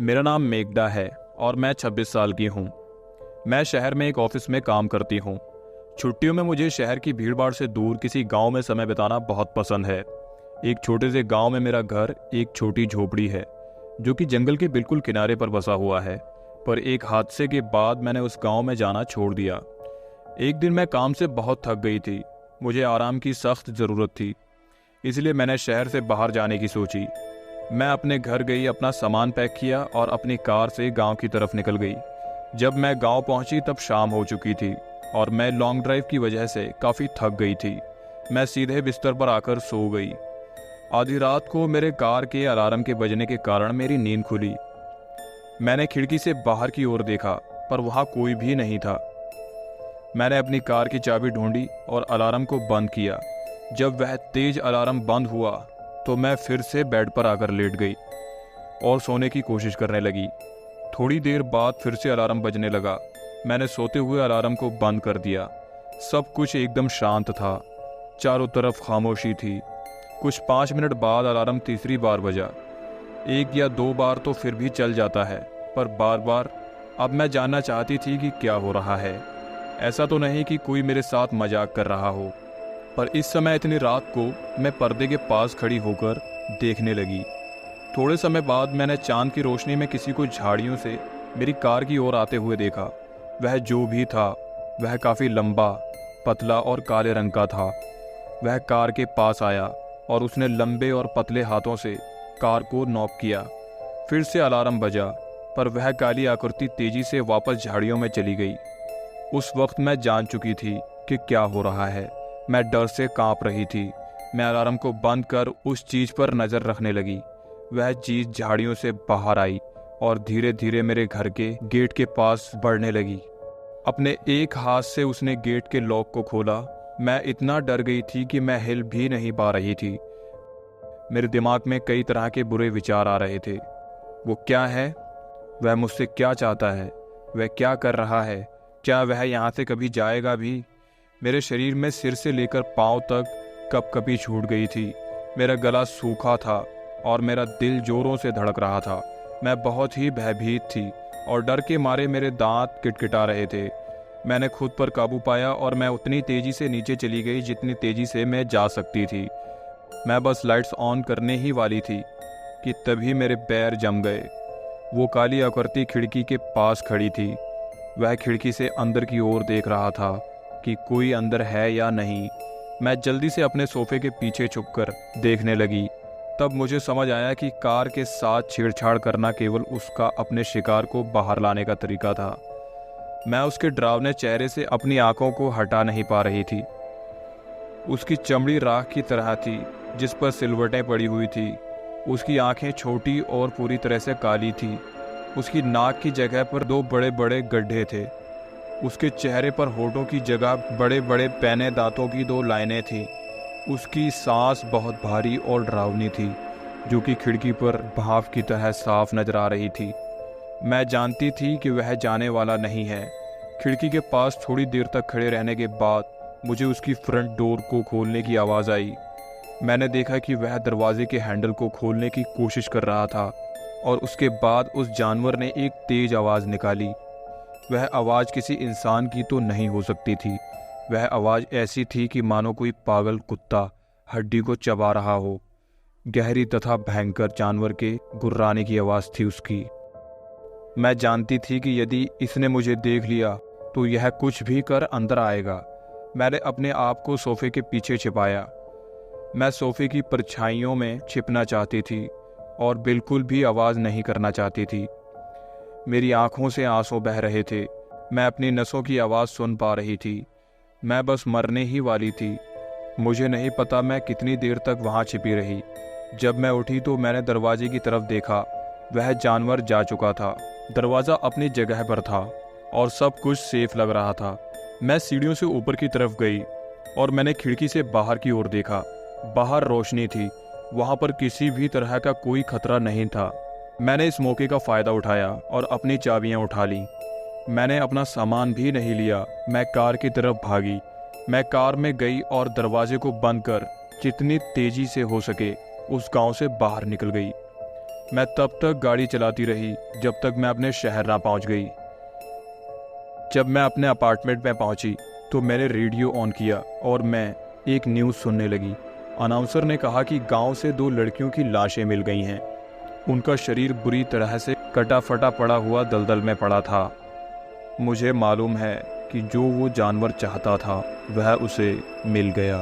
मेरा नाम मेघना है और मैं 26 साल की हूँ। मैं शहर में एक ऑफिस में काम करती हूँ। छुट्टियों में मुझे शहर की भीड़भाड़ से दूर किसी गांव में समय बिताना बहुत पसंद है। एक छोटे से गांव में मेरा घर एक छोटी झोपड़ी है जो कि जंगल के बिल्कुल किनारे पर बसा हुआ है। पर एक हादसे के बाद मैंने उस गांव में जाना छोड़ दिया। एक दिन मैं काम से बहुत थक गई थी। मुझे आराम की सख्त ज़रूरत थी, इसलिए मैंने शहर से बाहर जाने की सोची। मैं अपने घर गई, अपना सामान पैक किया और अपनी कार से गांव की तरफ निकल गई। जब मैं गांव पहुंची तब शाम हो चुकी थी और मैं लॉन्ग ड्राइव की वजह से काफ़ी थक गई थी। मैं सीधे बिस्तर पर आकर सो गई। आधी रात को मेरे कार के अलार्म के बजने के कारण मेरी नींद खुली। मैंने खिड़की से बाहर की ओर देखा पर वहाँ कोई भी नहीं था। मैंने अपनी कार की चाबी ढूंढी और अलार्म को बंद किया। जब वह तेज अलार्म बंद हुआ तो मैं फिर से बेड पर आकर लेट गई और सोने की कोशिश करने लगी। थोड़ी देर बाद फिर से अलार्म बजने लगा। मैंने सोते हुए अलार्म को बंद कर दिया। सब कुछ एकदम शांत था, चारों तरफ खामोशी थी। कुछ 5 मिनट बाद अलार्म तीसरी बार बजा। 1 या 2 बार तो फिर भी चल जाता है, पर बार बार। अब मैं जानना चाहती थी कि क्या हो रहा है। ऐसा तो नहीं कि कोई मेरे साथ मजाक कर रहा हो, पर इस समय इतनी रात को मैं पर्दे के पास खड़ी होकर देखने लगी। थोड़े समय बाद मैंने चांद की रोशनी में किसी को झाड़ियों से मेरी कार की ओर आते हुए देखा। वह जो भी था वह काफ़ी लंबा, पतला और काले रंग का था। वह कार के पास आया और उसने लंबे और पतले हाथों से कार को नॉक किया। फिर से अलार्म बजा, पर वह काली आकृति तेजी से वापस झाड़ियों में चली गई। उस वक्त मैं जान चुकी थी कि क्या हो रहा है। मैं डर से कांप रही थी। मैं अलार्म को बंद कर उस चीज़ पर नज़र रखने लगी। वह चीज़ झाड़ियों से बाहर आई और धीरे धीरे मेरे घर के गेट के पास बढ़ने लगी। अपने एक हाथ से उसने गेट के लॉक को खोला। मैं इतना डर गई थी कि मैं हिल भी नहीं पा रही थी। मेरे दिमाग में कई तरह के बुरे विचार आ रहे थे। वो क्या है? वह मुझसे क्या चाहता है? वह क्या कर रहा है? क्या वह यहाँ से कभी जाएगा भी? मेरे शरीर में सिर से लेकर पांव तक कपकपी छूट गई थी। मेरा गला सूखा था और मेरा दिल जोरों से धड़क रहा था। मैं बहुत ही भयभीत थी और डर के मारे मेरे दांत किटकिटा रहे थे। मैंने खुद पर काबू पाया और मैं उतनी तेज़ी से नीचे चली गई जितनी तेज़ी से मैं जा सकती थी। मैं बस लाइट्स ऑन करने ही वाली थी कि तभी मेरे पैर जम गए। वो काली आकृति खिड़की के पास खड़ी थी। वह खिड़की से अंदर की ओर देख रहा था कि कोई अंदर है या नहीं। मैं जल्दी से अपने सोफे के पीछे छुपकर देखने लगी। तब मुझे समझ आया कि कार के साथ छेड़छाड़ करना केवल उसका अपने शिकार को बाहर लाने का तरीका था। मैं उसके डरावने चेहरे से अपनी आंखों को हटा नहीं पा रही थी। उसकी चमड़ी राख की तरह थी जिस पर सिलवटें पड़ी हुई थी। उसकी आंखें छोटी और पूरी तरह से काली थी। उसकी नाक की जगह पर 2 बड़े बड़े गड्ढे थे। उसके चेहरे पर होठों की जगह बड़े बड़े पैने दांतों की 2 लाइनें थीं। उसकी सांस बहुत भारी और डरावनी थी, जो कि खिड़की पर भाप की तरह साफ नजर आ रही थी। मैं जानती थी कि वह जाने वाला नहीं है। खिड़की के पास थोड़ी देर तक खड़े रहने के बाद मुझे उसकी फ्रंट डोर को खोलने की आवाज़ आई। मैंने देखा कि वह दरवाजे के हैंडल को खोलने की कोशिश कर रहा था और उसके बाद उस जानवर ने एक तेज आवाज़ निकाली। वह आवाज़ किसी इंसान की तो नहीं हो सकती थी। वह आवाज़ ऐसी थी कि मानो कोई पागल कुत्ता हड्डी को चबा रहा हो। गहरी तथा भयंकर जानवर के गुर्राने की आवाज़ थी उसकी। मैं जानती थी कि यदि इसने मुझे देख लिया तो यह कुछ भी कर अंदर आएगा। मैंने अपने आप को सोफे के पीछे छिपाया। मैं सोफे की परछाइयों में छिपना चाहती थी और बिल्कुल भी आवाज़ नहीं करना चाहती थी। मेरी आंखों से आंसू बह रहे थे। मैं अपनी नसों की आवाज़ सुन पा रही थी। मैं बस मरने ही वाली थी। मुझे नहीं पता मैं कितनी देर तक वहाँ छिपी रही। जब मैं उठी तो मैंने दरवाजे की तरफ देखा। वह जानवर जा चुका था। दरवाज़ा अपनी जगह पर था और सब कुछ सेफ लग रहा था। मैं सीढ़ियों से ऊपर की तरफ गई और मैंने खिड़की से बाहर की ओर देखा। बाहर रोशनी थी। वहाँ पर किसी भी तरह का कोई खतरा नहीं था। मैंने इस मौके का फ़ायदा उठाया और अपनी चाबियाँ उठा लीं। मैंने अपना सामान भी नहीं लिया। मैं कार की तरफ भागी। मैं कार में गई और दरवाजे को बंद कर जितनी तेज़ी से हो सके उस गांव से बाहर निकल गई। मैं तब तक गाड़ी चलाती रही जब तक मैं अपने शहर ना पहुंच गई। जब मैं अपने अपार्टमेंट में पहुंची तो मैंने रेडियो ऑन किया और मैं एक न्यूज़ सुनने लगी। अनाउंसर ने कहा कि गांव से 2 लड़कियों की लाशें मिल गई हैं। उनका शरीर बुरी तरह से कटा फटा पड़ा हुआ दलदल में पड़ा था। मुझे मालूम है कि जो वो जानवर चाहता था वह उसे मिल गया।